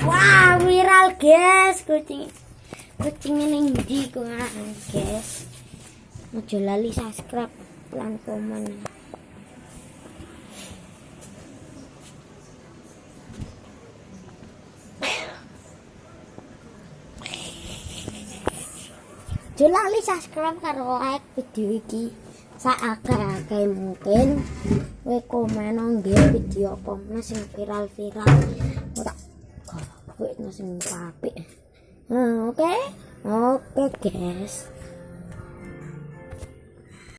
Wah, viral guys, kucingnya ning ndi kok guys. Aja lali subscribe lan komen. Aja lali subscribe karo like video iki. Saakeh mungkin kowe komen nggih video apa meneh sing viral-viral. Ora kowe sing apik. Oke guys.